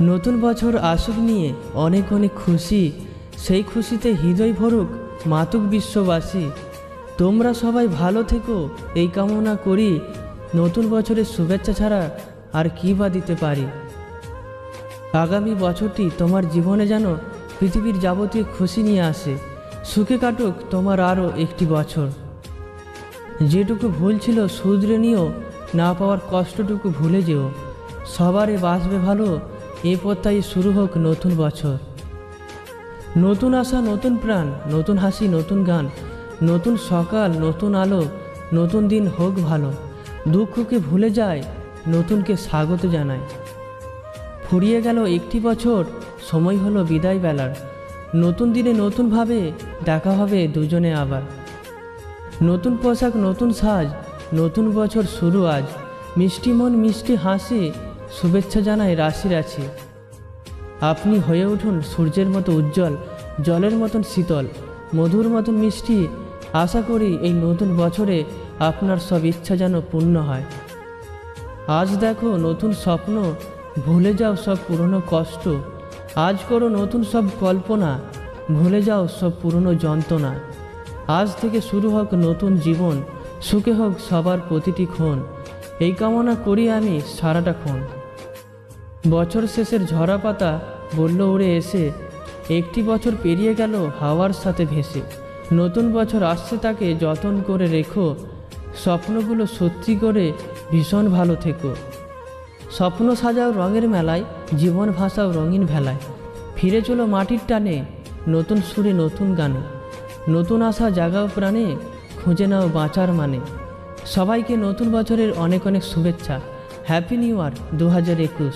নতুন বছর আসুক নিয়ে অনেক অনেক খুশি, সেই খুশিতে হৃদয় ভরুক মাতুক বিশ্ববাসী। তোমরা সবাই ভালো থেকো এই কামনা করি, নতুন বছরের শুভেচ্ছা ছাড়া আর কী বা দিতে পারি। আগামী বছরটি তোমার জীবনে যেন পৃথিবীর যাবতীয় খুশি নিয়ে আসে, সুখে কাটুক তোমার আরও একটি বছর। যেটুকু ভুল ছিল শুধরে নিও, না পাওয়ার কষ্টটুকু ভুলে যেও। সবারে বাসবে ভালো, এ পথটাই শুরু হোক নতুন বছর। নতুন আশা নতুন প্রাণ, নতুন হাসি নতুন গান, নতুন সকাল নতুন আলো, নতুন দিন হোক ভালো। দুঃখকে ভুলে যায়, নতুনকে স্বাগত জানায়। ফুরিয়ে গেল একটি বছর, সময় হলো বিদায় বেলার। নতুন দিনে নতুনভাবে দেখা হবে দুজনে আবার। নতুন পোশাক নতুন সাজ, নতুন বছর শুরু আজ। মিষ্টি মন মিষ্টি হাসি, শুভেচ্ছা জানায় রাশি রাশি। আপনি হয়ে উঠুন সূর্যের মতো উজ্জ্বল, জলের মতন শীতল, মধুর মতন মিষ্টি। আশা করি এই নতুন বছরে আপনার সব ইচ্ছা যেন পূর্ণ হয়। আজ দেখো নতুন স্বপ্ন, ভুলে যাও সব পুরনো কষ্ট। আজ করো নতুন সব কল্পনা, ভুলে যাও সব পুরনো যন্ত্রণা। আজ থেকে শুরু হোক নতুন জীবন, সুখে হোক সবার প্রতিটি ক্ষণ। এই কামনা করি আমি সারাটাক্ষণ। বছর শেষের ঝরা পাতা বলল উড়ে এসে, একটি বছর পেরিয়ে গেল হাওয়ার সাথে ভেসে। নতুন বছর আসছে তাকে যতন করে রেখো, স্বপ্নগুলো সত্যি করে ভীষণ ভালো থেকো। স্বপ্ন সাজাও রঙের মেলায়, জীবন ভাসাও রঙিন ভেলায়। ফিরে চলো মাটির টানে, নতুন সুরে নতুন গানে। নতুন আশা জাগাও প্রাণে, খুঁজে নাও বাঁচার মানে। সবাইকে নতুন বছরের অনেক অনেক শুভেচ্ছা। Happy new year 2021।